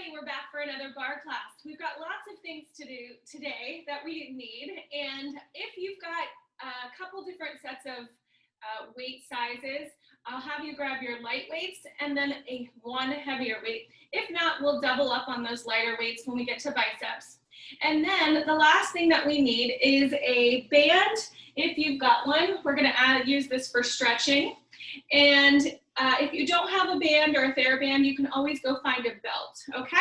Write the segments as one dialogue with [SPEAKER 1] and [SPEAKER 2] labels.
[SPEAKER 1] morning, we're back for another bar class. We've got lots of things to do today that we need, and if you've got a couple different sets of weight sizes, I'll have you grab your light weights and then one heavier weight. If not, we'll double up on those lighter weights when we get to biceps. And then the last thing that we need is a band. If you've got one, we're going to use this for stretching. And if you don't have a band or a theraband, you can always go find a belt, okay?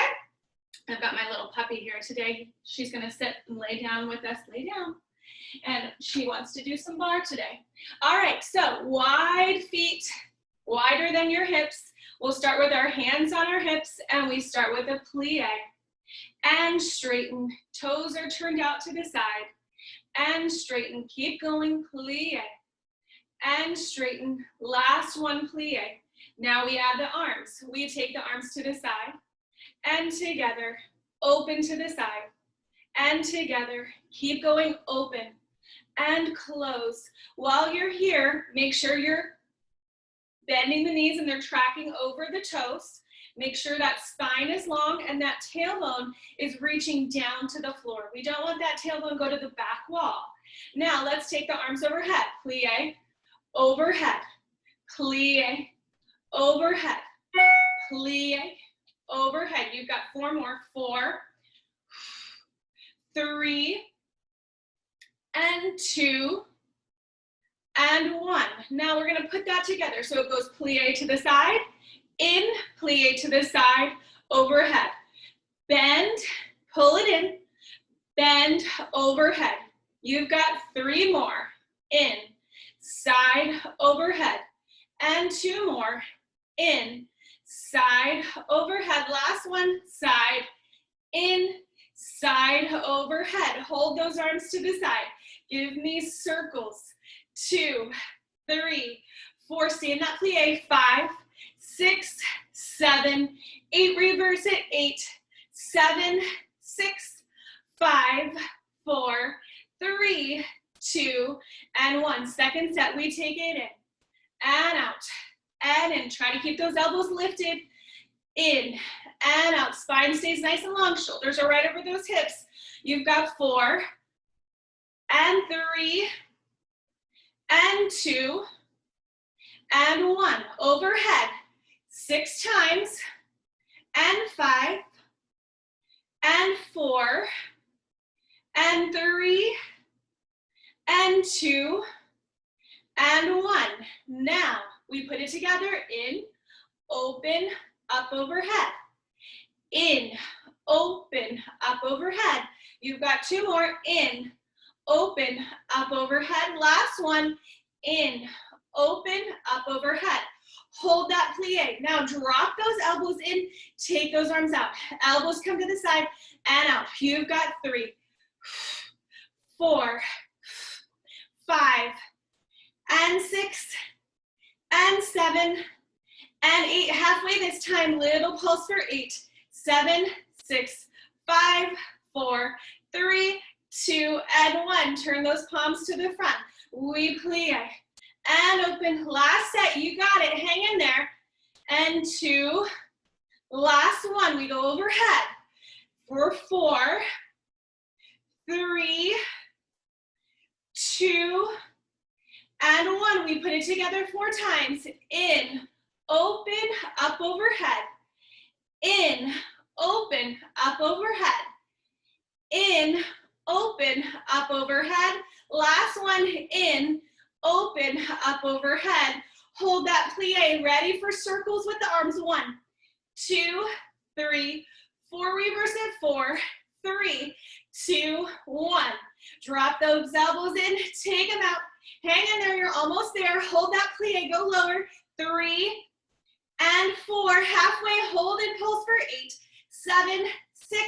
[SPEAKER 1] I've got my little puppy here today. She's gonna sit and lay down with us, lay down. And she wants to do some bar today. All right, so wide feet, wider than your hips. We'll start with our hands on our hips and we start with a plie. And straighten, toes are turned out to the side. And straighten, keep going, plie. And straighten, last one, plie. Now we add the arms. We take the arms to the side and together, open to the side and together, keep going, open and close. While you're here, make sure you're bending the knees and they're tracking over the toes. Make sure that spine is long and that tailbone is reaching down to the floor. We don't want that tailbone go to the back wall. Now let's take the arms overhead, plie, overhead, plie, overhead, plie, overhead. You've got four more. 4, 3, and 2, and 1. Now we're going to put that together. So it goes plie to the side, in, plie to the side, overhead. Bend, pull it in, bend, overhead. You've got 3 more. In, side, overhead, and 2 more. In, side, overhead. Last one, side, in, side, overhead. Hold those arms to the side. Give me circles. 2, 3, 4. Stay in that plie. 5, 6, 7, 8. Reverse it. 8, 7, 6, 5, 4, 3, 2, and 1. Second set, we take it in and out and in. Try to keep those elbows lifted. In and out. Spine stays nice and long. Shoulders are right over those hips. You've got 4 and 3 and 2 and 1. Overhead. 6 times and 5 and 4 and 3 and 2 and 1. Now we put it together. In, open, up, overhead. In, open, up, overhead. You've got 2 more. In, open, up, overhead. Last one. In, open, up, overhead. Hold that plie. Now drop those elbows in. Take those arms out. Elbows come to the side and out. You've got 3, 4, 5, and 6, and 7, and 8. Halfway this time, little pulse for 8, 7, 6, 5, 4, 3, 2, and 1. Turn those palms to the front. We plie and open. Last set, you got it. Hang in there. And 2. Last one, we go overhead. For 4, 3, 2, and 1. We put it together 4 times. In, open, up, overhead. In, open, up, overhead. In, open, up, overhead. Last one. In, open, up, overhead. Hold that plie. Ready for circles with the arms. 1, 2, 3, 4. Reverse it. 4, 3, 2, 1. Drop those elbows in. Take them out. Hang in there. You're almost there. Hold that plie. Go lower. 3 and 4. Halfway. Hold and pulse for 8, 7, 6,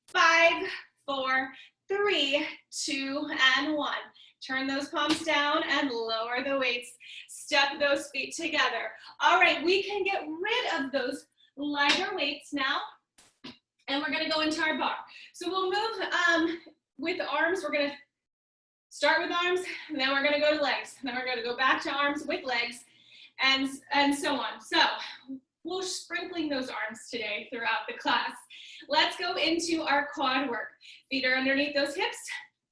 [SPEAKER 1] 5, 4, 3, 2, and 1. Turn those palms down and lower the weights. Step those feet together. All right, we can get rid of those lighter weights now, and we're gonna go into our bar. So we'll move with the arms. We're gonna start with arms, and then we're gonna go to legs. And then we're gonna go back to arms with legs, and so on. So We're sprinkling those arms today throughout the class. Let's go into our quad work. Feet are underneath those hips.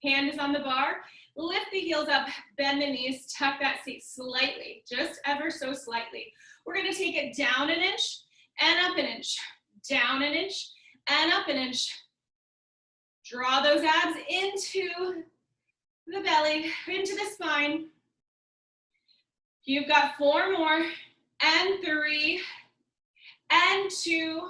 [SPEAKER 1] Hand is on the bar. Lift the heels up, bend the knees, tuck that seat slightly, just ever so slightly. We're gonna take it down an inch and up an inch, down an inch and up an inch. Draw those abs into the belly, into the spine. You've got 4 more, and 3, and 2,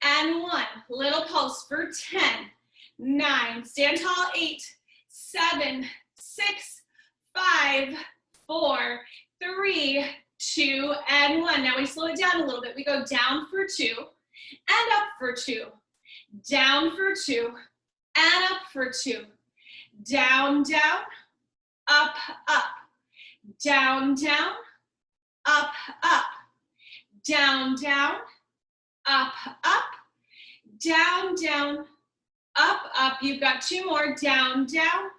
[SPEAKER 1] and 1. Little pulse for 10, 9, stand tall, 8, 7, 6, 5, 4, 3, 2, and 1. Now we slow it down a little bit. We go down for 2, and up for 2, down for 2, and up for 2, down, down, up, up, down, down, up, up, down, down, up, up, down, down, up, up. You've got 2 more, down, down,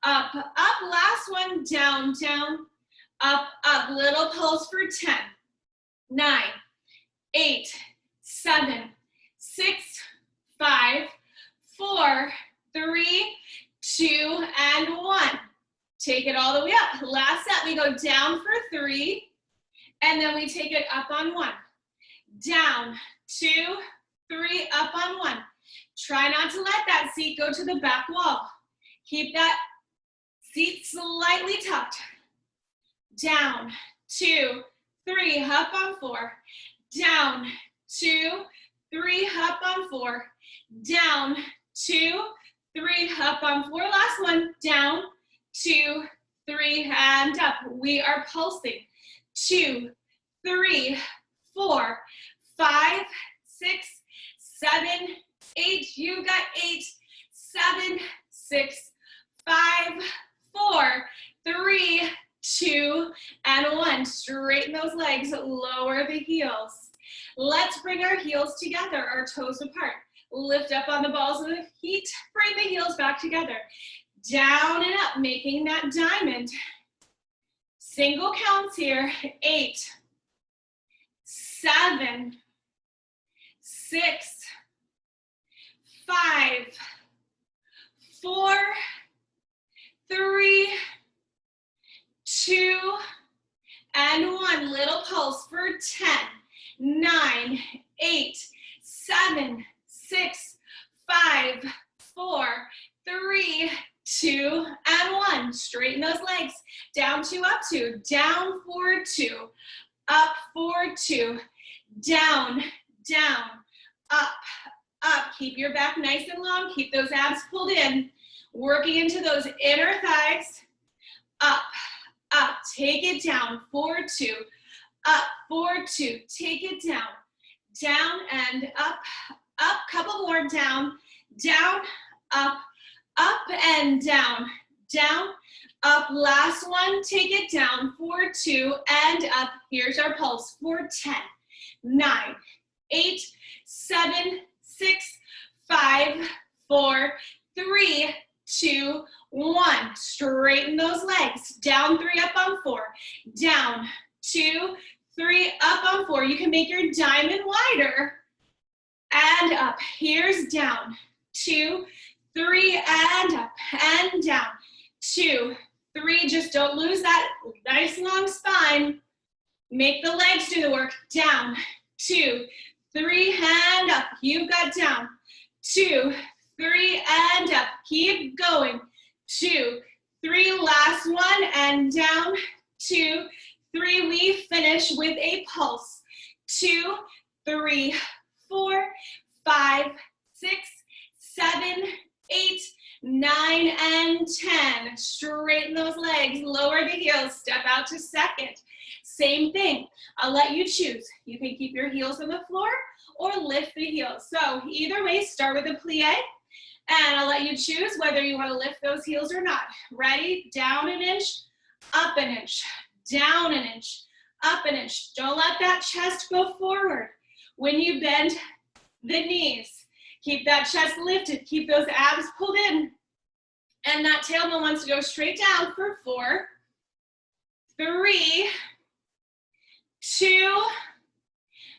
[SPEAKER 1] up, up. Last one, down, down, up, up. Little pulse for 10, 9, 8, 7, 6, 5, 4, 3, 2, and 1. Take it all the way up. Last set, we go down for 3, and then we take it up on 1. Down, 2, 3, up on 1. Try not to let that seat go to the back wall. Keep that seat slightly tucked. Down, 2, 3, up on 4. Down, 2, 3, up on 4. Down, 2, 3, up on 4. Last one, down, 2, 3, and up. We are pulsing. 2, 3, 4, 5, 6, 7, 8. You got 8, 7, 6, 5, 4, 3, 2, and 1. Straighten those legs, lower the heels. Let's bring our heels together, our toes apart. Lift up on the balls of the feet, bring the heels back together. Down and up, making that diamond. Single counts here, 8, 7, 6, 5, 4, 3, 2, and 1. Little pulse for 10, 9, 8, 7, 6, 5, 4, 3, 2, and 1. Straighten those legs. Down 2, up 2, down for 2, up for 2, down, down, up, up. Keep your back nice and long. Keep those abs pulled in. Working into those inner thighs. Up, up. Take it down for 2, up for 2. Take it down, down and up, up. Couple more, down, down, up, up and down, down, up. Last one, take it down for 2 and up. Here's our pulse for 10, 9, 8, 7, 6, 5, 4, 3, 2, 1. Straighten those legs. Down 3, up on 4. Down 2, 3, up on 4. You can make your diamond wider. And up. Here's down. 2, 3, and up and down. 2, 3. Just don't lose that nice long spine. Make the legs do the work. Down. 2, 3, and up. You've got down. 2, 3, and up. Keep going. 2, 3. Last one and down. 2, 3. We finish with a pulse. 2, 3, 4, 5, 6, 7, 8, 9, and 10. Straighten those legs, lower the heels, step out to second. Same thing, I'll let you choose. You can keep your heels on the floor or lift the heels. So either way, start with a plie, and I'll let you choose whether you want to lift those heels or not. Ready? Down an inch, up an inch, down an inch, up an inch. Don't let that chest go forward. When you bend the knees, keep that chest lifted, keep those abs pulled in. And that tailbone wants to go straight down for 4, 3, 2,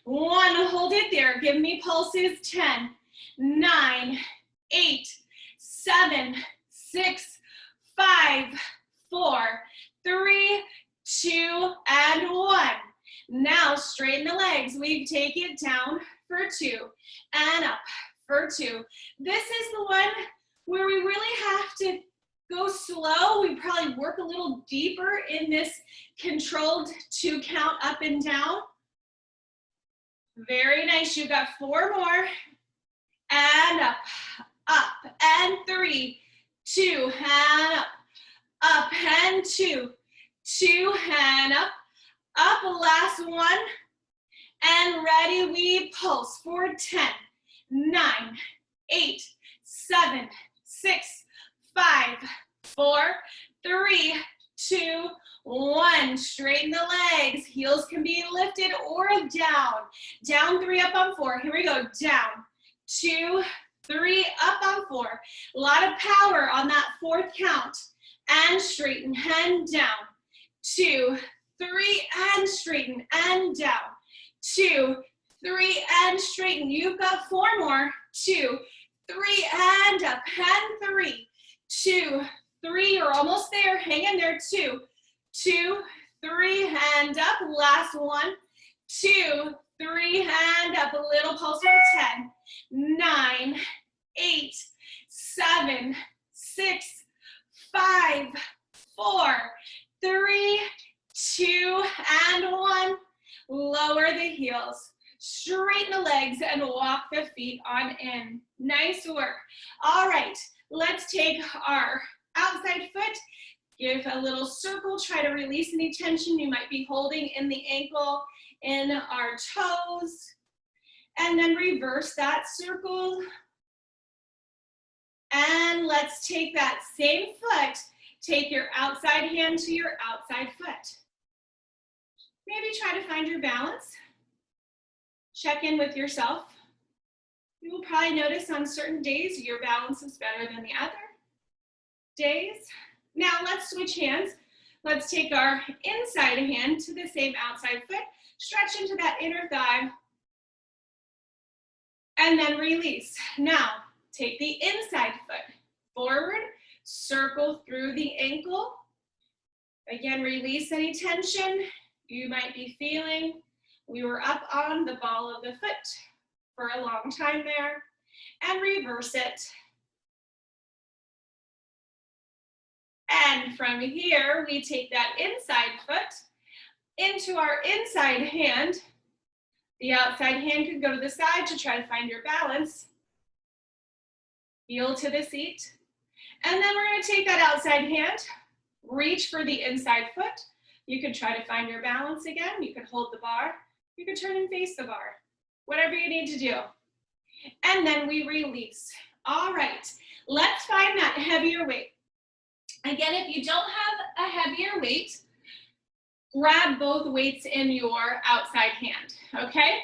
[SPEAKER 1] 1, hold it there. Give me pulses. 10, 9, 8, 7, 6, 5, 4, 3, 2, and 1. Now straighten the legs. We take it down for 2 and up for 2. This is the one where we really have to go slow. We probably work a little deeper in this controlled 2 count up and down. Very nice. You got 4 more. And up, up, and 3, 2, and up, and 2, 2, and up, last one, and ready, we pulse for 10, 9, 8, 7, 6, 5, 4, 3, 2, 1. Straighten the legs. Heels can be lifted or down. Down 3, up on 4. Here we go. Down, 2, 3, up on 4. A lot of power on that 4th count. And straighten and down. 2, 3, and straighten and down. 2, 3, and straighten. You've got 4 more. 2, 3, and up, and 3, 2, 3. You're almost there. Hang in there. 2, 2, 3, and up. Last one. 2, 3, and up. A little pulse for 10, 9, 8, 7, 6, 5, 4, 3, 2, and 1. Lower the heels. Straighten the legs and walk the feet on in. Nice work. All right, let's take our outside foot. Give a little circle. Try to release any tension you might be holding in the ankle, in our toes. And then reverse that circle. And let's take that same foot. Take your outside hand to your outside foot. Maybe try to find your balance. Check in with yourself. You will probably notice on certain days your balance is better than the other days. Now let's switch hands. Let's take our inside hand to the same outside foot. Stretch into that inner thigh. And then release. Now take the inside foot forward. Circle through the ankle. Again, release any tension you might be feeling. We were up on the ball of the foot for a long time there. And reverse it. And from here, we take that inside foot into our inside hand. The outside hand could go to the side to try to find your balance. Heel to the seat. And then we're going to take that outside hand, reach for the inside foot. You could try to find your balance again. You could hold the bar. You could turn and face the bar. Whatever you need to do. And then we release. All right, let's find that heavier weight. Again, if you don't have a heavier weight, grab both weights in your outside hand, okay?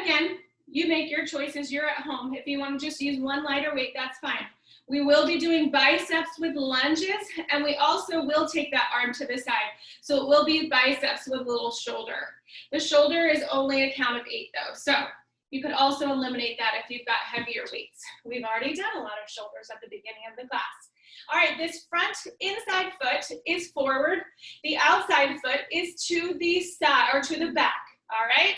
[SPEAKER 1] Again, you make your choices. You're at home. If you want to just use one lighter weight, that's fine. We will be doing biceps with lunges, and we also will take that arm to the side. So it will be biceps with a little shoulder. The shoulder is only a count of 8 though. So you could also eliminate that if you've got heavier weights. We've already done a lot of shoulders at the beginning of the class. All right, this front inside foot is forward. The outside foot is to the side or to the back. All right,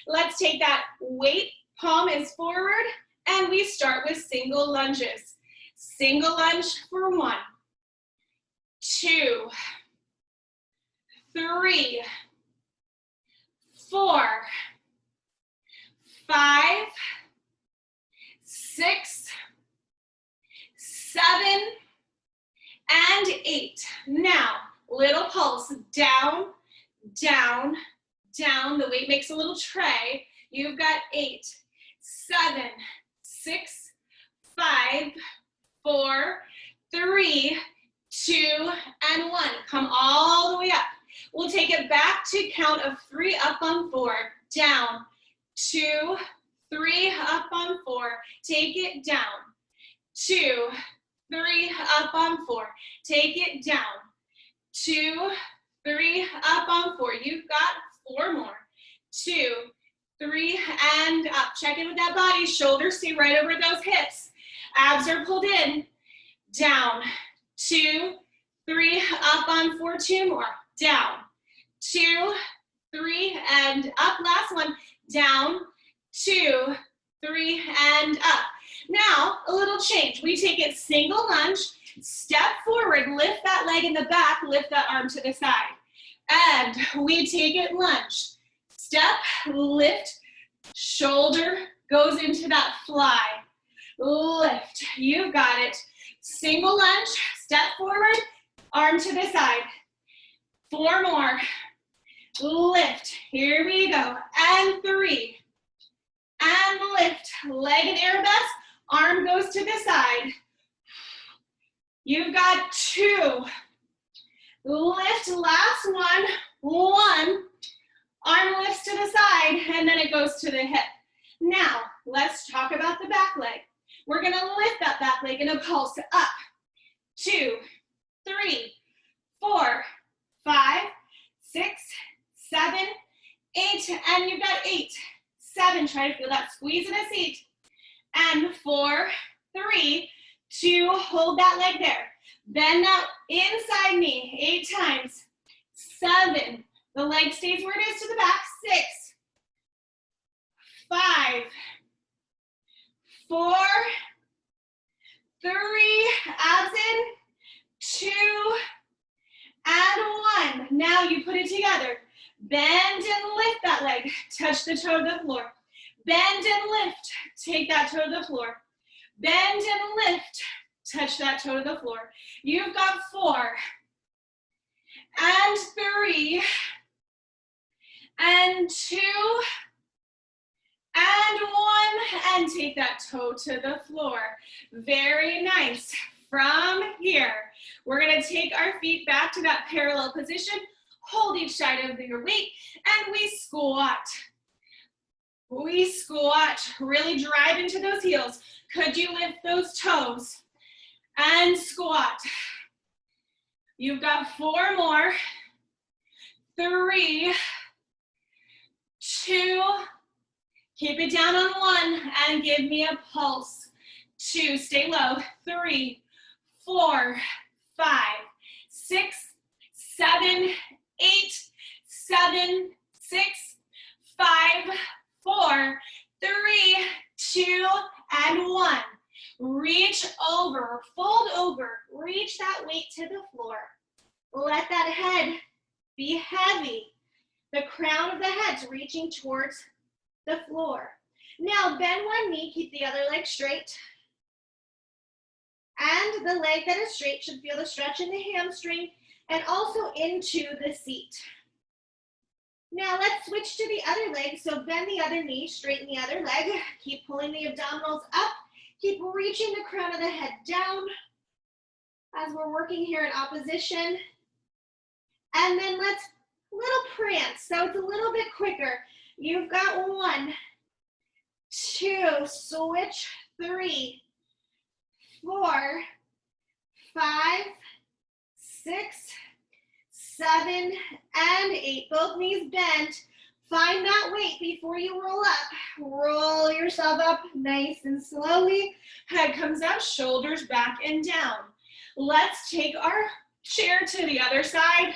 [SPEAKER 1] let's take that weight. Palm is forward, and we start with single lunges. Single lunge for 1, 2, 3, 4, 5, 6, 7, and 8. Now, little pulse, down, down, down. The weight makes a little tray. You've got 8, 7, 6, 5, 4, 3, 2, and 1. Come all the way up. We'll take it back to count of 3 up on 4. Down, 2, 3, up on 4. Take it down. 2, 3, up on 4. Take it down. 2, 3, up on 4. You've got 4 more. 2, 3, and up. Check in with that body. Shoulders stay right over those hips. Abs are pulled in. Down. 2, 3, up on 4, 2 more. Down. 2, 3, and up. Last one. Down. 2, 3, and up. Now, a little change. We take it single lunge, step forward, lift that leg in the back, lift that arm to the side. And we take it lunge. Step, lift, shoulder goes into that fly. Lift, you got it. Single lunge, step forward, arm to the side. 4 more. Lift, here we go. And 3. And lift, leg and arabesque, arm goes to the side. You've got 2. Lift, last one. 1. Arm lifts to the side, and then it goes to the hip. Now, let's talk about the back leg. We're gonna lift that back leg in a pulse up. 2, 3, 4, 5, 6, 7, 8, and you've got 8, 7, try to feel that squeeze in a seat. And 4, 3, 2, hold that leg there. Bend that inside knee 8 times. 7, the leg stays where it is to the back. 6, 5, 4, 3, abs in, 2, and 1. Now you put it together. Bend and lift that leg. Touch the toe to the floor. Bend and lift. Take that toe to the floor. Bend and lift. Touch that toe to the floor. You've got 4, and 3, and 2, and 1, and take that toe to the floor. Very nice. From here, we're gonna take our feet back to that parallel position, hold each side of your weight, and we squat. We squat, really drive into those heels. Could you lift those toes? And squat. You've got 4 more. 3, 2, keep it down on 1, and give me a pulse. 2, stay low. 3, 4, 5, 6, 7, 8, 7, 6, 5, 4, 3, 2, and 1. Reach over, fold over, reach that weight to the floor. Let that head be heavy. The crown of the head's reaching towards the floor. Now bend one knee, keep the other leg straight. And the leg that is straight should feel the stretch in the hamstring and also into the seat. Now let's switch to the other leg. So bend the other knee, straighten the other leg. Keep pulling the abdominals up. Keep reaching the crown of the head down as we're working here in opposition. And then let's little prance. So it's a little bit quicker. You've got 1, 2, switch, 3, 4, 5, 6, 7, and 8. Both knees bent. Find that weight before you roll up. Roll yourself up nice and slowly. Head comes up, shoulders back and down. Let's take our chair to the other side.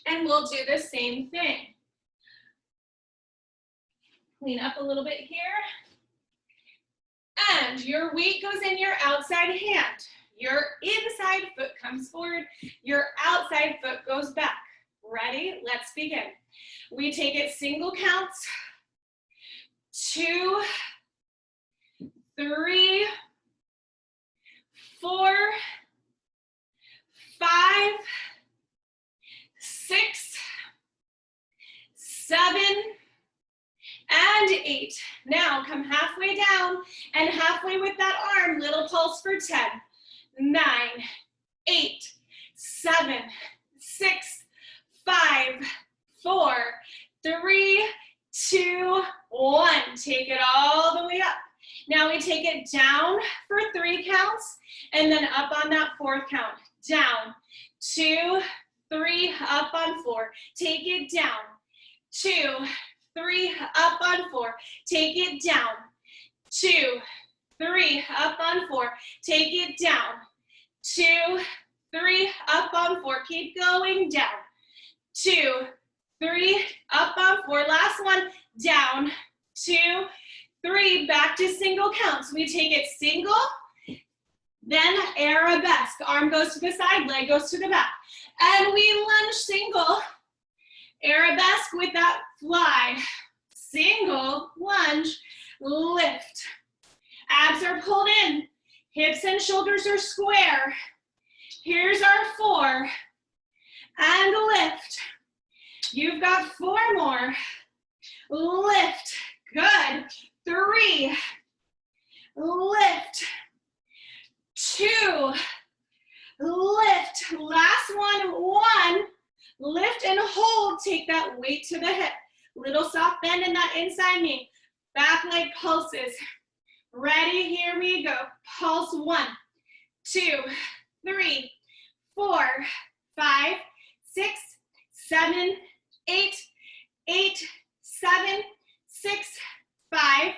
[SPEAKER 1] And we'll do the same thing. Clean up a little bit here. And your weight goes in your outside hand. Your inside foot comes forward. Your outside foot goes back. Ready? Let's begin. We take it single counts. 2, 3, 4, 5, 6, 7, and 8. Now come halfway down and halfway with that arm. Little pulse for 10, 9, 8, 7, 6, 5, 4, 3, 2, 1. Take it all the way up. Now we take it down for 3 counts and then up on that 4th count. Down, 2, 3, up on 4. Take it down, 2, 3, up on 4, take it down, 2, 3, up on 4, take it down, 2, 3, up on 4, keep going down, 2, 3, up on 4, last one, down, 2, 3, back to single counts. We take it single, then arabesque. Arm goes to the side, leg goes to the back. And we lunge single, arabesque with that fly. Single, lunge, lift. Abs are pulled in. Hips and shoulders are square. Here's our 4. And lift. You've got 4 more. Lift. Good. 3. Lift. 2. Lift. Last one. 1. Lift and hold. Take that weight to the hip. Little soft bend in that inside knee. Back leg pulses. Ready? Here we go. Pulse 1, 2, 3, 4, 5, 6, 7, 8, 8, 7, 6, 5,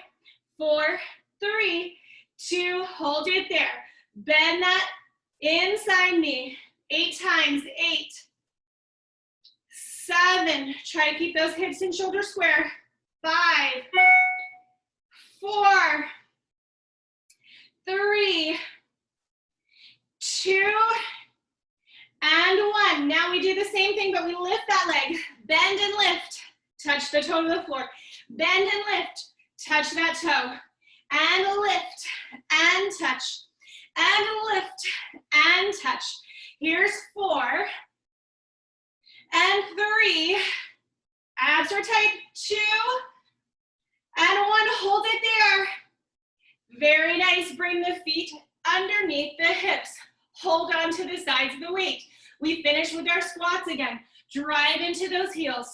[SPEAKER 1] 4, 3, 2, hold it there. Bend that inside knee. 8 times, 8, 7, try to keep those hips and shoulders square. 5, 4, 3, 2, and 1. Now we do the same thing, but we lift that leg. Bend and lift. Touch the toe to the floor. Bend and lift. Touch that toe. And lift. And touch. And lift. And touch. Here's 4. And 3. Abs are tight. 2. And 1. Hold it there. Very nice. Bring the feet underneath the hips. Hold on to the sides of the weight. We finish with our squats again. Drive into those heels.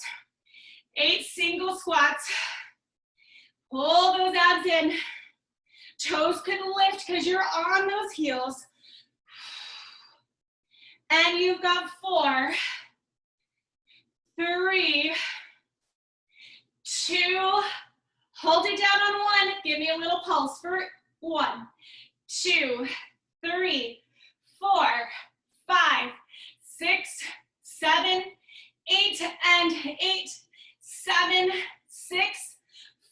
[SPEAKER 1] 8 single squats. Pull those abs in. Toes can lift because you're on those heels. And you've got 4, 3, 2, hold it down on 1. Give me a little pulse for 1, 2, 3, 4, 5, 6, 7, 8, and 8, 7, 6,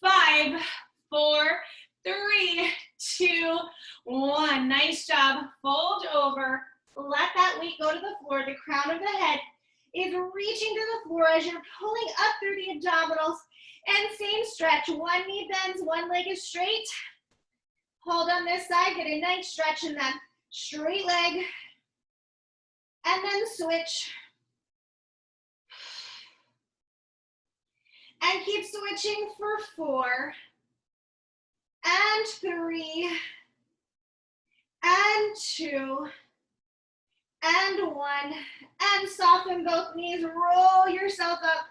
[SPEAKER 1] 5, 4, 3, 2, 1. Nice job. Fold over. Let that weight go to the floor. The crown of the head is reaching to the floor as you're pulling up through the abdominals. And same stretch. 1 knee bends, 1 leg is straight. Hold on this side. Get a nice stretch in that straight leg. And then switch. And keep switching for 4. And 3. And 2. And 1. And soften both knees. Roll yourself up.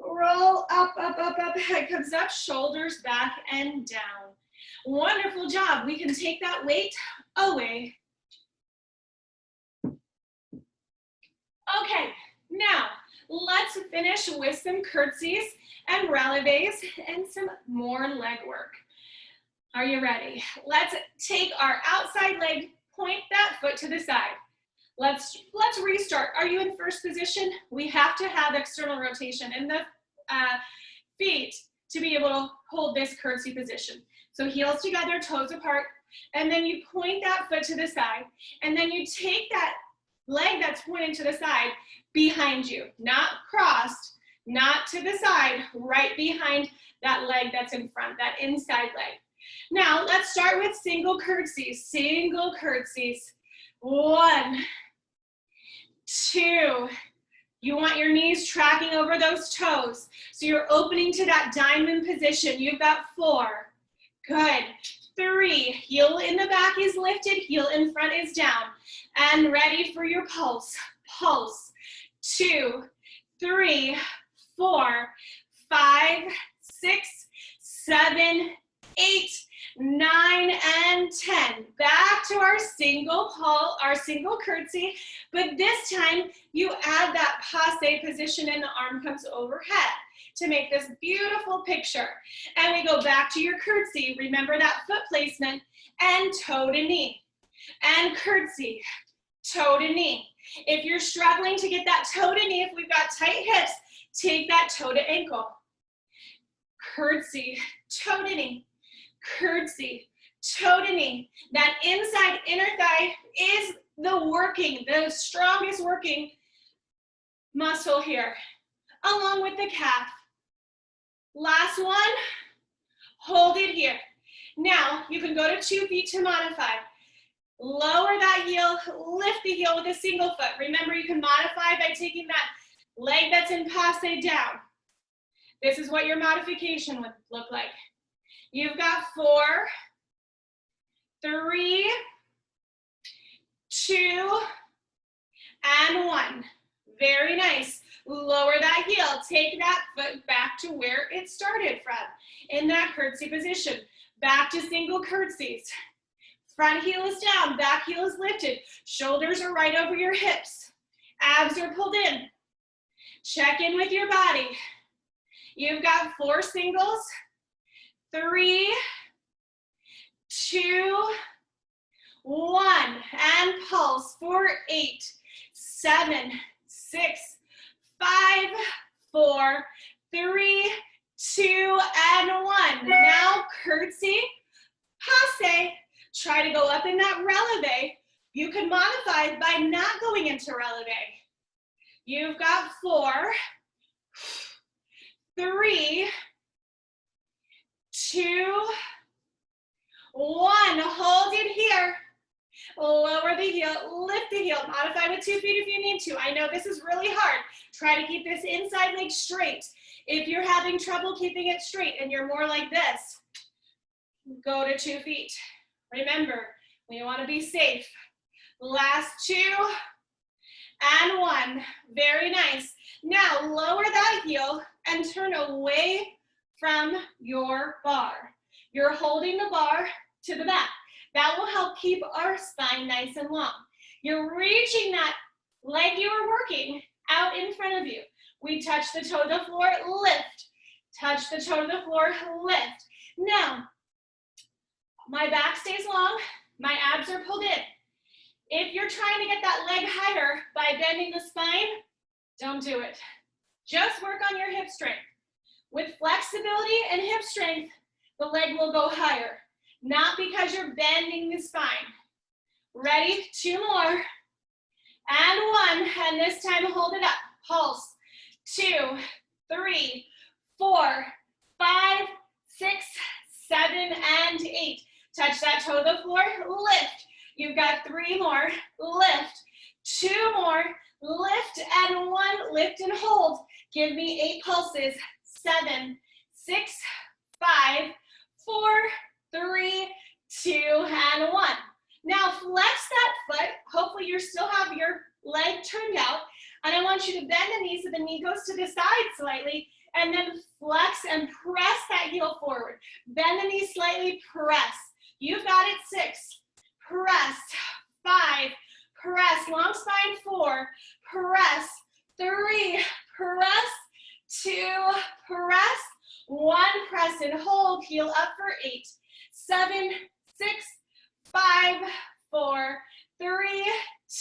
[SPEAKER 1] Roll up, up, up, up. Head comes up, shoulders back and down. Wonderful job. We can take that weight away. Okay, now let's finish with some curtsies and releves and some more leg work. Are you ready? Let's take our outside leg, point that foot to the side. Let's restart. Are you in first position? We have to have external rotation in the feet to be able to hold this curtsy position. So heels together, toes apart, and then you point that foot to the side, and then you take that leg that's pointing to the side behind you, not crossed, not to the side, right behind that leg that's in front, that inside leg. Now let's start with single curtsies. Single curtsies. 1, 2. You want your knees tracking over those toes. So you're opening to that diamond position. You've got 4. Good. 3. Heel in the back is lifted. Heel in front is down. And ready for your pulse. Pulse. 2, 3, 4, 5, 6, 7, 8, 9, and 10. Back to our single pull, our single curtsy, but this time you add that passe position and the arm comes overhead. to make this beautiful picture. And we go back to your curtsy. Remember that foot placement and toe to knee. And curtsy, toe to knee. If you're struggling to get that toe to knee, if we've got tight hips, take that toe to ankle. Curtsy, toe to knee. Curtsy, toe to knee. That inside inner thigh is the strongest working muscle here, along with the calf. Last one, hold it here. Now, you can go to 2 feet to modify. Lower that heel, lift the heel with a single foot. Remember, you can modify by taking that leg that's in passe down. This is what your modification would look like. You've got 4, 3, 2, and 1. Very nice. Lower that heel. Take that foot back to where it started from, in that curtsy position. Back to single curtsies. Front heel is down, back heel is lifted. Shoulders are right over your hips. Abs are pulled in. Check in with your body. You've got 4 singles, 3, 2, 1, and pulse for 8, 7, 6, 5, 4, 3, 2, and 1. Now curtsy, passe. Try to go up in that releve. You can modify by not going into releve. You've got 4, 3, 2, 1. Hold it here. Lower the heel, lift the heel. Modify with 2 feet if you need to. I know this is really hard. Try to keep this inside leg straight. If you're having trouble keeping it straight and you're more like this, go to 2 feet. Remember, we want to be safe. Last 2 and 1. Very nice. Now lower that heel and turn away from your bar. You're holding the bar to the back. That will help keep our spine nice and long. You're reaching that leg you were working out in front of you. We touch the toe to the floor, lift. Touch the toe to the floor, lift. Now, my back stays long, my abs are pulled in. If you're trying to get that leg higher by bending the spine, don't do it. Just work on your hip strength. With flexibility and hip strength, the leg will go higher, not because you're bending the spine. Ready? 2 more. And 1, and this time hold it up. Pulse. 2, 3, 4, 5, 6, 7, and 8. Touch that toe to the floor, lift. You've got 3 more, lift. 2 more, lift, and 1, lift and hold. Give me 8 pulses. 7, 6, 5, 4, 3, 2, and 1. Now flex that foot. Hopefully you still have your leg turned out. And I want you to bend the knee so the knee goes to the side slightly, and then flex and press that heel forward. Bend the knee slightly, press. You've got it. 6, press. 5, press. Long spine. 4, press. 3, press. 2, press. 1, press and hold. Heel up for 8, 7, 6, 5, 4, 3,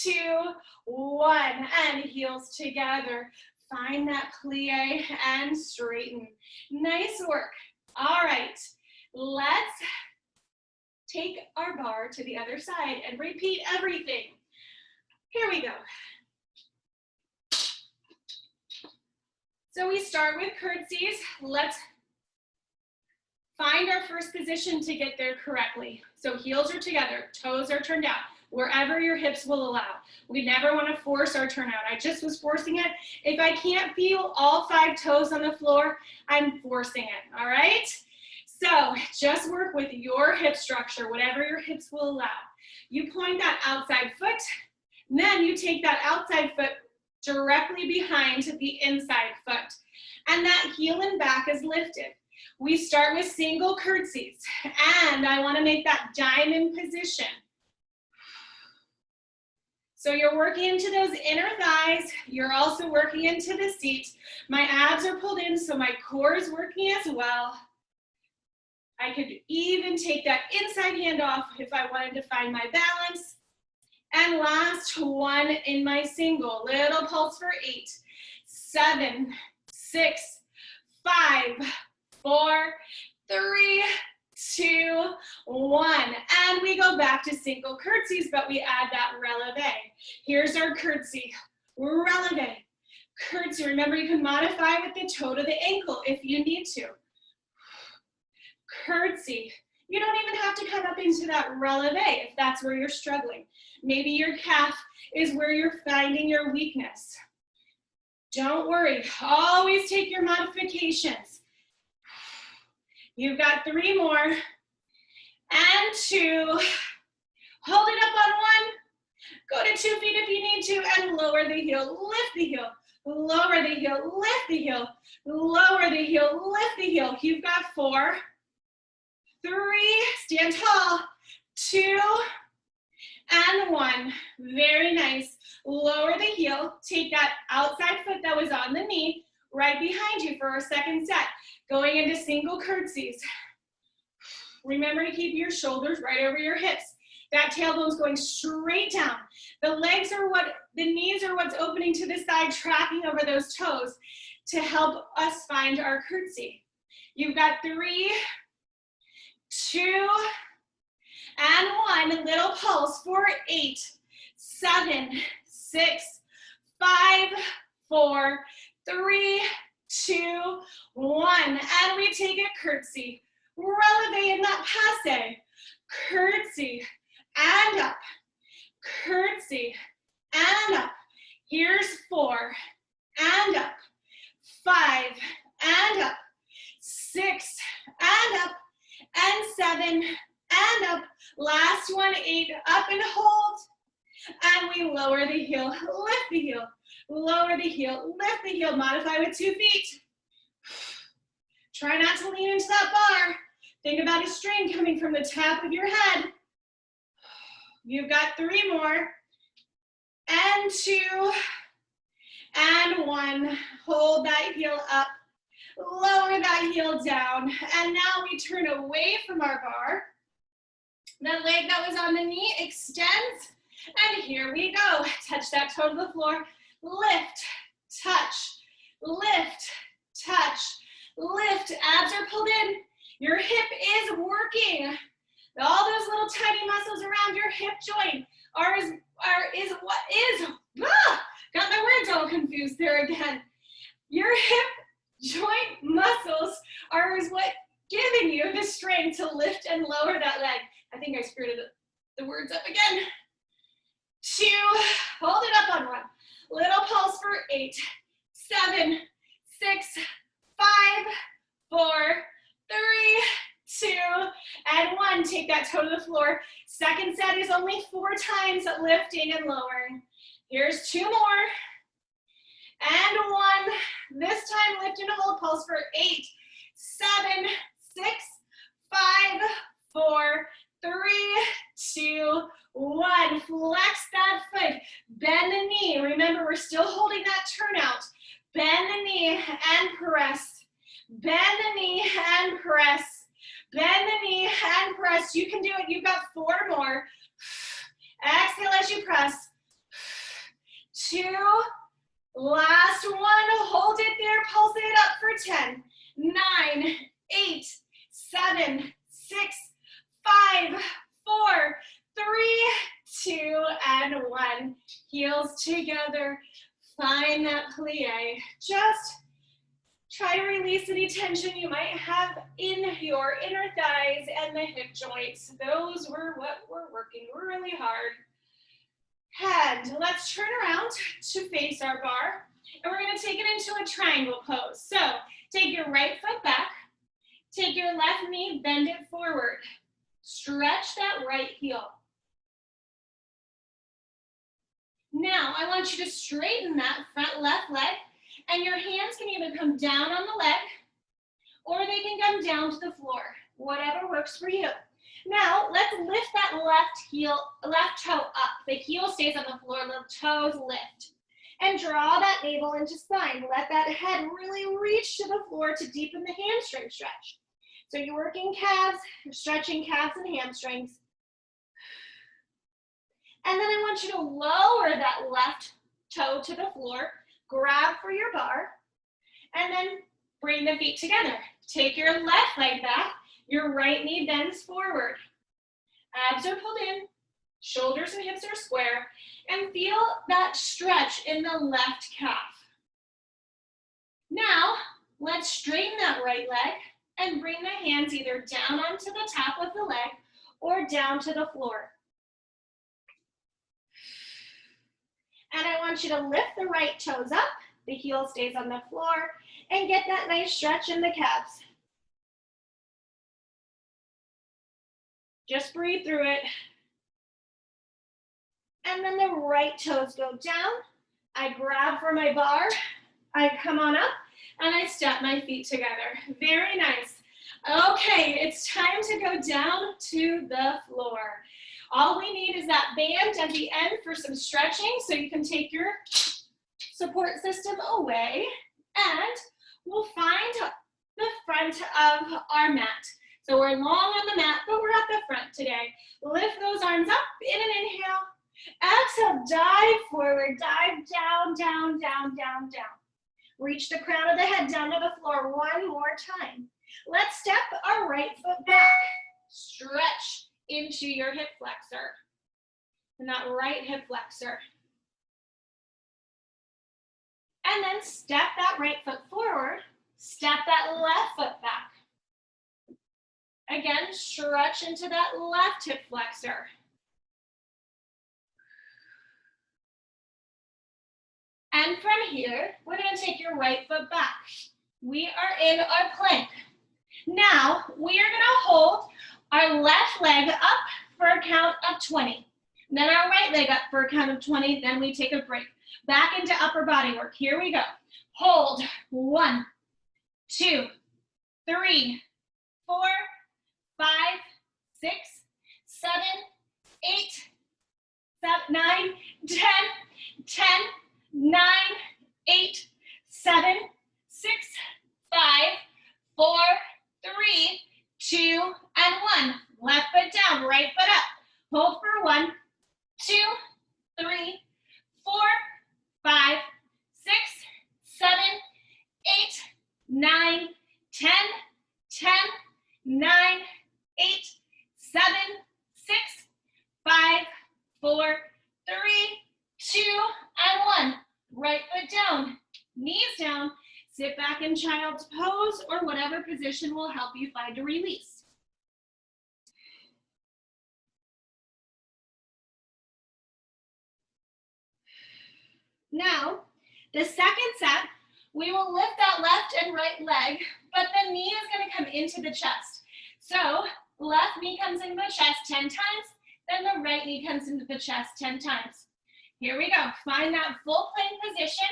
[SPEAKER 1] 2, 1, and heels together. Find that plie and straighten. Nice work. All right, let's take our bar to the other side and repeat everything. Here we go. So we start with curtsies. Let's find our first position to get there correctly. So heels are together, toes are turned out, wherever your hips will allow. We never want to force our turnout. I just was forcing it. If I can't feel all 5 toes on the floor, I'm forcing it, all right? So just work with your hip structure, whatever your hips will allow. You point that outside foot, and then you take that outside foot directly behind the inside foot. And that heel and back is lifted. We start with single curtsies, and I want to make that diamond position. So you're working into those inner thighs. You're also working into the seat. My abs are pulled in, so my core is working as well. I could even take that inside hand off if I wanted to find my balance. And last one in my single. Little pulse for 8, 7, 6, 5, 4, 3, 2, 1. And we go back to single curtsies, but we add that releve. Here's our curtsy. Releve. Curtsy. Remember, you can modify with the toe to the ankle if you need to. Curtsy. You don't even have to come up into that releve if that's where you're struggling. Maybe your calf is where you're finding your weakness. Don't worry. Always take your modifications. You've got 3 more. And 2. Hold it up on 1. Go to 2 feet if you need to and lower the heel. Lift the heel. Lower the heel. Lift the heel. Lower the heel. Lift the heel. You've got 4, 3. Stand tall. 2 and 1. Very nice. Lower the heel. Take that outside foot that was on the knee right behind you for our second set. Going into single curtsies. Remember to keep your shoulders right over your hips. That tailbone's going straight down. The legs are the knees are what's opening to the side, tracking over those toes to help us find our curtsy. You've got 3, 2, and 1. Little pulse for 8, 7, 6, 5, 4, 3, 2, 1. And we take a curtsy. Releve and not passe. Curtsy and up. Curtsy and up. Here's 4 and up. 5 and up. 6 and up. And 7 and up. Last one, 8, up and hold. And we lower the heel, lift the heel, lower the heel, lift the heel. Modify with 2 feet. Try not to lean into that bar. Think about a string coming from the top of your head. You've got 3 more. And 2 and 1. Hold that heel up. Lower that heel down. And now we turn away from our bar. That leg that was on the knee extends. And here we go. Touch that toe to the floor. Lift, touch, lift, touch, lift. Abs are pulled in. Your hip is working. All those little tiny muscles around your hip joint got my words all confused there again. Your hip joint muscles is what giving you the strength to lift and lower that leg. I think I screwed the words up again. 2, hold it up on 1. Little pulse for 8, 7, 6, 5, 4, 3, 2, and 1. Take that toe to the floor. Second set is only 4 times lifting and lowering. Here's 2 more. And 1. This time lift and hold. Pulse for 8, 7, 6, 5, 4, 3, 2, 1. Flex that foot. Bend the knee. Remember, we're still holding that turnout. Bend the knee and press. Bend the knee and press. Bend the knee and press. You can do it. You've got 4 more. Exhale as you press. 2. Last one. Hold it there. Pulse it up for 10, 9, 8, 7, 6, 5, 4, 3, 2, and 1. Heels together. Find that plie. Just try to release any tension you might have in your inner thighs and the hip joints. Those were what we're working really hard. And let's turn around to face our bar. And we're going to take it into a triangle pose. So take your right foot back. Take your left knee, bend it forward. Stretch that right heel. Now, I want you to straighten that front left leg, and your hands can either come down on the leg, or they can come down to the floor, whatever works for you. Now, let's lift that left toe up. The heel stays on the floor, the toes lift. And draw that navel into spine. Let that head really reach to the floor to deepen the hamstring stretch. So you're working calves, you're stretching calves and hamstrings. And then I want you to lower that left toe to the floor, grab for your bar, and then bring the feet together. Take your left leg back, your right knee bends forward. Abs are pulled in, shoulders and hips are square, and feel that stretch in the left calf. Now, let's straighten that right leg and bring the hands either down onto the top of the leg or down to the floor. And I want you to lift the right toes up, the heel stays on the floor, and get that nice stretch in the calves. Just breathe through it. And then the right toes go down. I grab for my bar, I come on up, and I step my feet together. Very nice. Okay, it's time to go down to the floor. All we need is that band at the end for some stretching, so you can take your support system away, and we'll find the front of our mat. So we're long on the mat, but we're at the front today. Lift those arms up in an inhale. Exhale, dive forward, dive down, down, down, down, down. Reach the crown of the head down to the floor one more time. Let's step our right foot back. Stretch into your hip flexor. And that right hip flexor. And then step that right foot forward. Step that left foot back. Again, stretch into that left hip flexor. And from here, we're going to take your right foot back. We are in our plank. Now, we are going to hold our left leg up for a count of 20. Then our right leg up for a count of 20. Then we take a break. Back into upper body work. Here we go. Hold. 1, 2, 3, 4, 5, 6, 7, 8, 9, 10, 10, 9, 8, 7, 6, 5, 4, 3, 2, and 1. Left foot down, right foot up. Hold for 1, 2, 3, 4, 5, 6, 7, 8, 9, 10, 10, 9, 8, 7, 6, 5, 4, 3, 2, and 1. Right foot down, knees down. Sit back in child's pose or whatever position will help you find a release. Now, the second set, we will lift that left and right leg, but the knee is going to come into the chest. So, left knee comes into the chest 10 times, then the right knee comes into the chest 10 times. Here we go. Find that full plank position,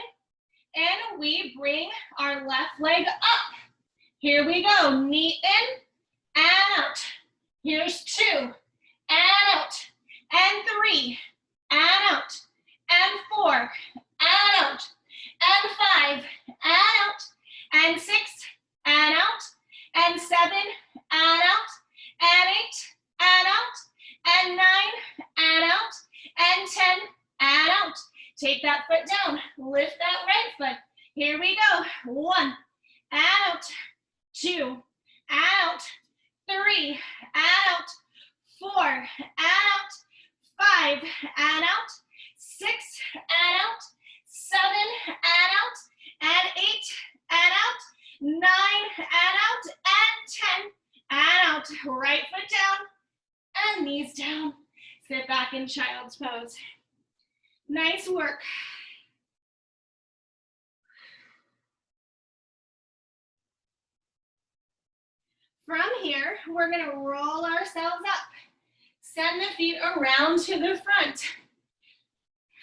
[SPEAKER 1] and we bring our left leg up. Here we go. Knee in and out. Here's 2 and out, and 3 and out, and 4 and out, and 5 and out, and 6 and out, and 7 and out, and 8 and out, and 9 and out, and 10 and out. Take that foot down. Lift that right foot. Here we go. 1 out, 2 out, 3 out, 4 out, 5 and out, 6 and out, 7 and out, and 8 and out, 9 and out, and 10 and out. Right foot down and knees down. Sit back in child's pose. Nice work. From here, we're going to roll ourselves up. Send the feet around to the front.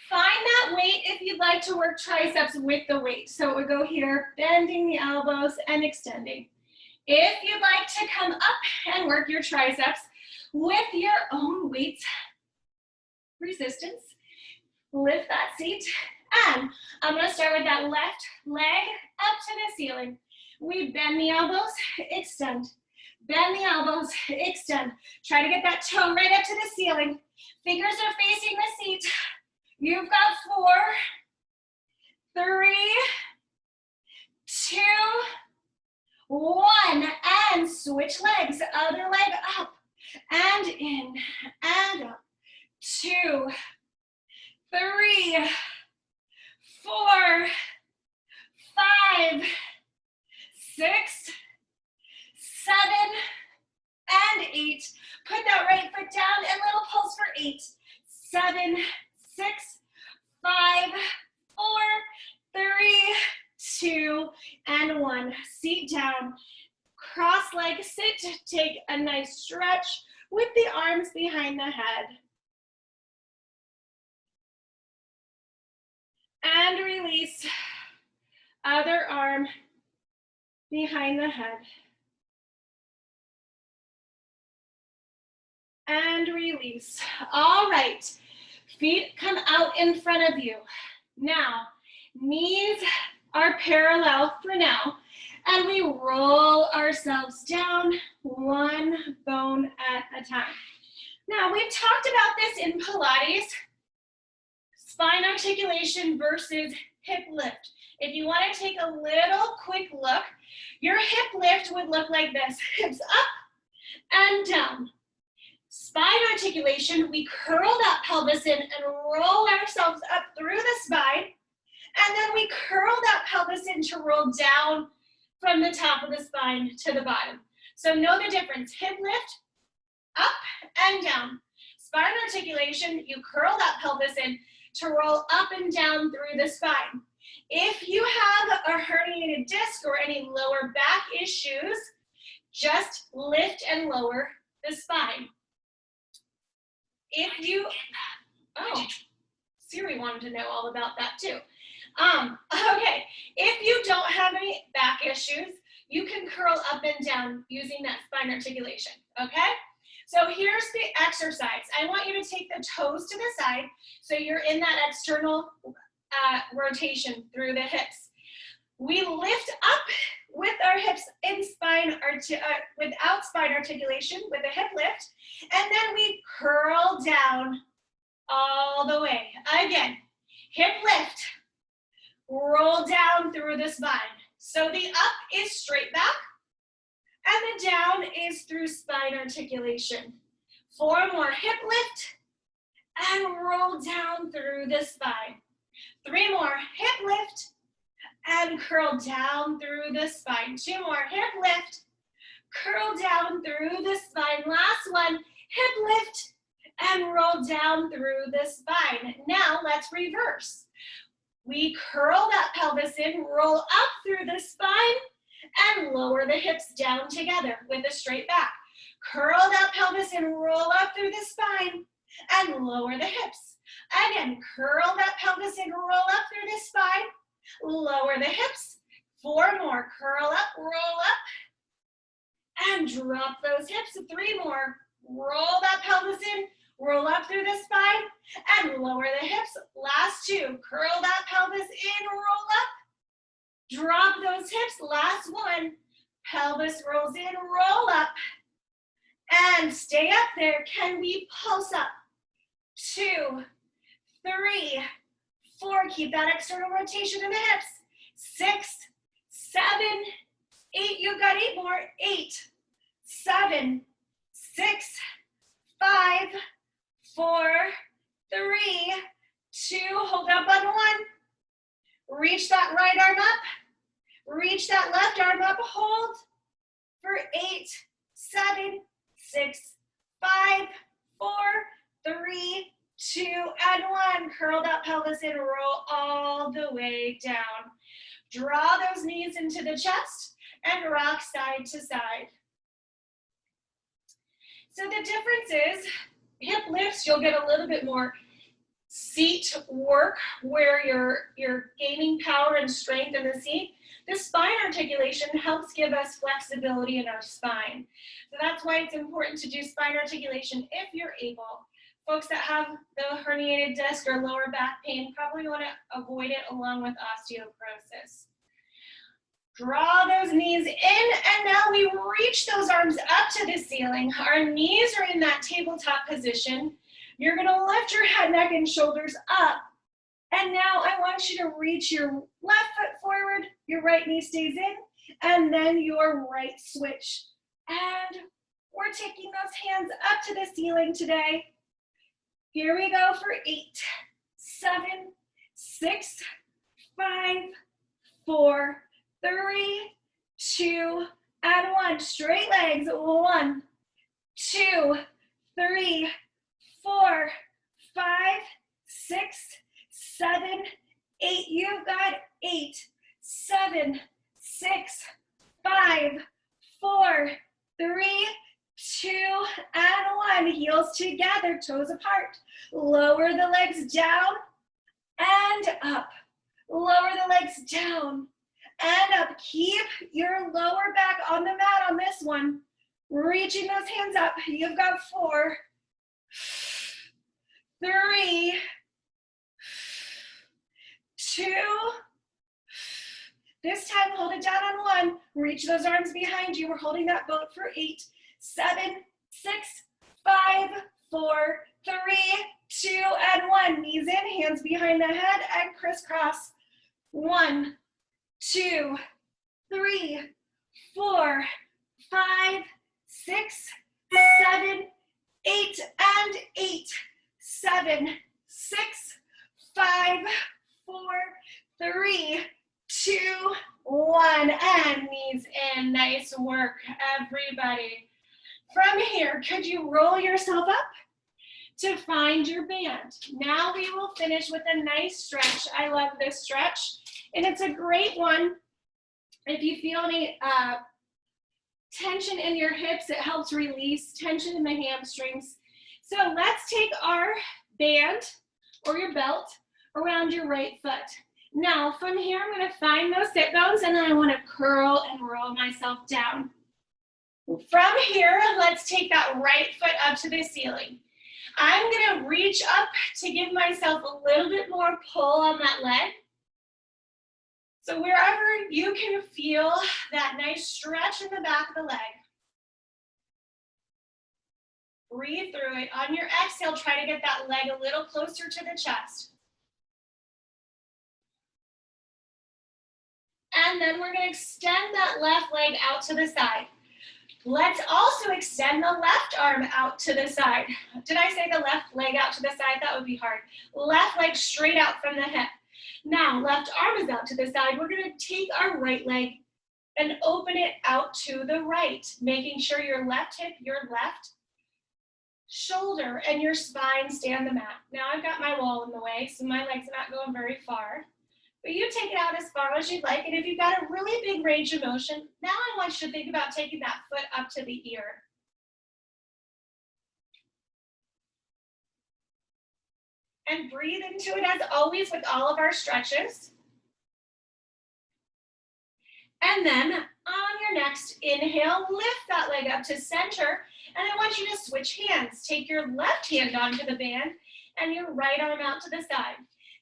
[SPEAKER 1] Find that weight if you'd like to work triceps with the weight. So it would go here, bending the elbows and extending. If you'd like to come up and work your triceps, with your own weight resistance. Lift that seat, and I'm gonna start with that left leg up to the ceiling. We bend the elbows, extend. Bend the elbows, extend. Try to get that toe right up to the ceiling. Fingers are facing the seat. You've got 4, 3, 2, 1, and switch legs. Other leg up, and in, and up. 2, 3, 4, 5, 6, 7, and 8. Put that right foot down and little pulse for 8, 7, 6, 5, 4, 3, 2, and 1. Seat down. Cross leg sit. Take a nice stretch with the arms behind the head. And release. Other arm behind the head. And release. All right. Feet come out in front of you. Now, knees are parallel for now. And we roll ourselves down one bone at a time. Now, we've talked about this in Pilates, spine articulation versus hip lift. If you want to take a little quick look, your hip lift would look like this. Hips up and down. Spine articulation, we curl that pelvis in and roll ourselves up through the spine. And then we curl that pelvis in to roll down from the top of the spine to the bottom. So know the difference. Hip lift, up and down. Spine articulation, you curl that pelvis in to roll up and down through the spine. If you have a herniated disc or any lower back issues, just lift and lower the spine. If you, oh, Siri wanted to know all about that too. Okay, if you don't have any back issues, you can curl up and down using that spine articulation, okay? So here's the exercise. I want you to take the toes to the side so you're in that external rotation through the hips. We lift up with our hips in spine, without spine articulation, with a hip lift, and then we curl down all the way. Again, hip lift, roll down through the spine. So the up is straight back, and the down is through spine articulation. 4 more, hip lift, and roll down through the spine. 3 more, hip lift, and curl down through the spine. 2 more, hip lift, curl down through the spine. Last one, hip lift, and roll down through the spine. Now let's reverse. We curl that pelvis in, roll up through the spine, and lower the hips down together with a straight back. Curl that pelvis in, roll up through the spine, and lower the hips. Again, curl that pelvis in, roll up through the spine, lower the hips. 4 more, curl up, roll up, and drop those hips. 3 more, roll that pelvis in, roll up through the spine, and lower the hips. Last 2, curl that pelvis in, roll up, drop those hips. Last 1, pelvis rolls in, roll up, and stay up there. Can we pulse up? 2, 3, 4, keep that external rotation in the hips. 6, 7, 8, you've got 8 more. 8, 7, 6, 5, 4, 3, 2, hold up on 1. Reach that right arm up. Reach that left arm up, hold for 8, 7, 6, 5, 4, 3, 2, and 1. Curl that pelvis in, roll all the way down. Draw those knees into the chest and rock side to side. So the difference is, hip lifts, you'll get a little bit more seat work where you're gaining power and strength in the seat. The spine articulation helps give us flexibility in our spine. So that's why it's important to do spine articulation if you're able. Folks that have the herniated disc or lower back pain probably want to avoid it along with osteoporosis. Draw those knees in, and now we reach those arms up to the ceiling. Our knees are in that tabletop position. You're gonna lift your head, neck, and shoulders up. And now I want you to reach your left foot forward, your right knee stays in, and then your right switch. And we're taking those hands up to the ceiling today. Here we go for 8, 7, 6, 5, 4, 3, 2, and 1. Straight legs. 1, 2, 3, 4, 5, 6, 7, 8. You've got 8, 7, 6, 5, 4, 3, 2, and 1. Heels together, toes apart. Lower the legs down and up. Lower the legs down and up. Keep your lower back on the mat on this one. Reaching those hands up. You've got 4, 3, 2. This time, hold it down on 1. Reach those arms behind you. We're holding that boat for 8, 7, 6, 5, 4, 3, 2, and 1. Knees in, hands behind the head, and crisscross. 1, 2, 3, 4, 5, 6, 7, 8, and 8, 7, 6, 5, 4, 3, 2, 1, and knees in. Nice work, everybody. From here, could you roll yourself up to find your band? Now we will finish with a nice stretch. I love this stretch, and it's a great one. If you feel any tension in your hips, it helps release tension in the hamstrings. So let's take our band or your belt around your right foot. Now from here, I'm going to find those sit bones, and then I want to curl and roll myself down. From here, let's take that right foot up to the ceiling. I'm going to reach up to give myself a little bit more pull on that leg. So wherever you can feel that nice stretch in the back of the leg. Breathe through it. On your exhale, try to get that leg a little closer to the chest. And then we're going to extend that left leg out to the side. Let's also extend the left arm out to the side. Did I say the left leg out to the side? That would be hard. Left leg straight out from the hip. Now, left arm is out to the side. We're going to take our right leg and open it out to the right, making sure your left hip, your left shoulder, and your spine stay on the mat. Now, I've got my wall in the way, so my leg's not going very far. But you take it out as far as you'd like, and if you've got a really big range of motion, now I want you to think about taking that foot up to the ear. And breathe into it as always with all of our stretches. And then on your next inhale, lift that leg up to center, and I want you to switch hands. Take your left hand onto the band and your right arm out to the side.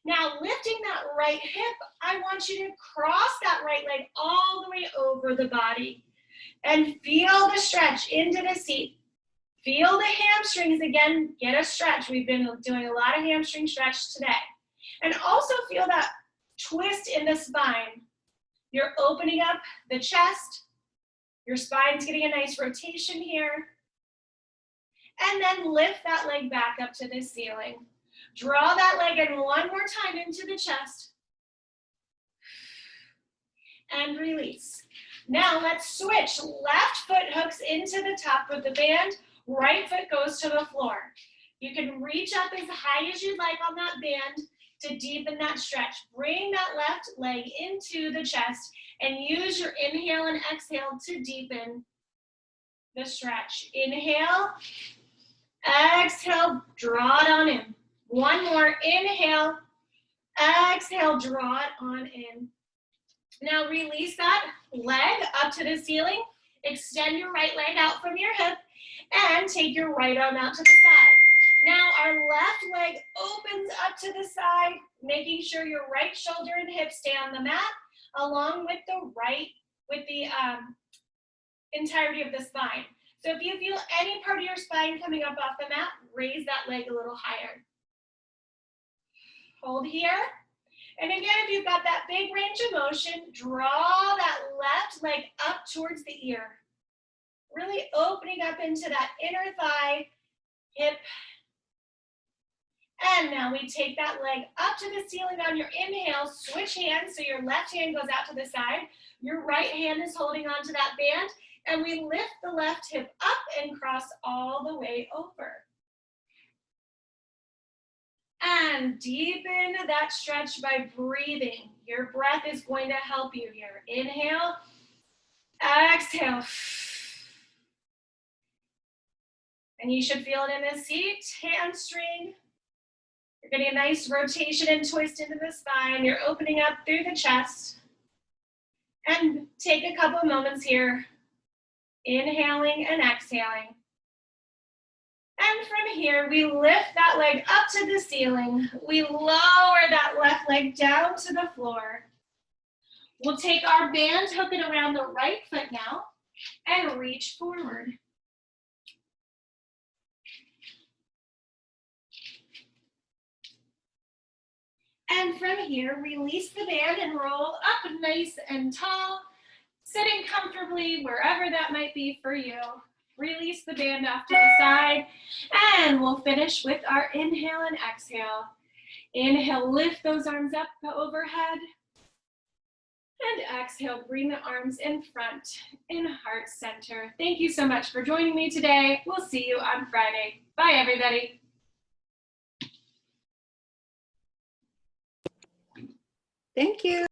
[SPEAKER 1] Now, lifting that right hip, I want you to cross that right leg all the way over the body and feel the stretch into the seat. Feel the hamstrings again, get a stretch. We've been doing a lot of hamstring stretch today. And also feel that twist in the spine. You're opening up the chest. Your spine's getting a nice rotation here. And then lift that leg back up to the ceiling. Draw that leg in one more time into the chest. And release. Now let's switch. Left foot hooks into the top of the band. Right foot goes to the floor. You can reach up as high as you'd like on that band to deepen that stretch. Bring that left leg into the chest and use your inhale and exhale to deepen the stretch. Inhale, exhale, draw it on in. One more, inhale, exhale, draw it on in. Now release that leg up to the ceiling. Extend your right leg out from your hip and take your right arm out to the side. Now our left leg opens up to the side, making sure your right shoulder and hip stay on the mat, along with the entirety of the spine. So if you feel any part of your spine coming up off the mat, raise that leg a little higher. Hold here. And again, if you've got that big range of motion, draw that left leg up towards the ear. Really opening up into that inner thigh, hip. And now we take that leg up to the ceiling on your inhale, switch hands, so your left hand goes out to the side, your right hand is holding onto that band, and we lift the left hip up and cross all the way over. And deepen that stretch by breathing. Your breath is going to help you here. Inhale, exhale. And you should feel it in the seat, hamstring. You're getting a nice rotation and twist into the spine. You're opening up through the chest. And take a couple moments here, inhaling and exhaling. And from here, we lift that leg up to the ceiling. We lower that left leg down to the floor. We'll take our band, hook it around the right foot now, and reach forward. And from here, release the band and roll up nice and tall, sitting comfortably wherever that might be for you. Release the band off to the side, and we'll finish with our inhale and exhale. Inhale, lift those arms up overhead. And exhale, bring the arms in front, in heart center. Thank you so much for joining me today. We'll see you on Friday. Bye, everybody.
[SPEAKER 2] Thank you.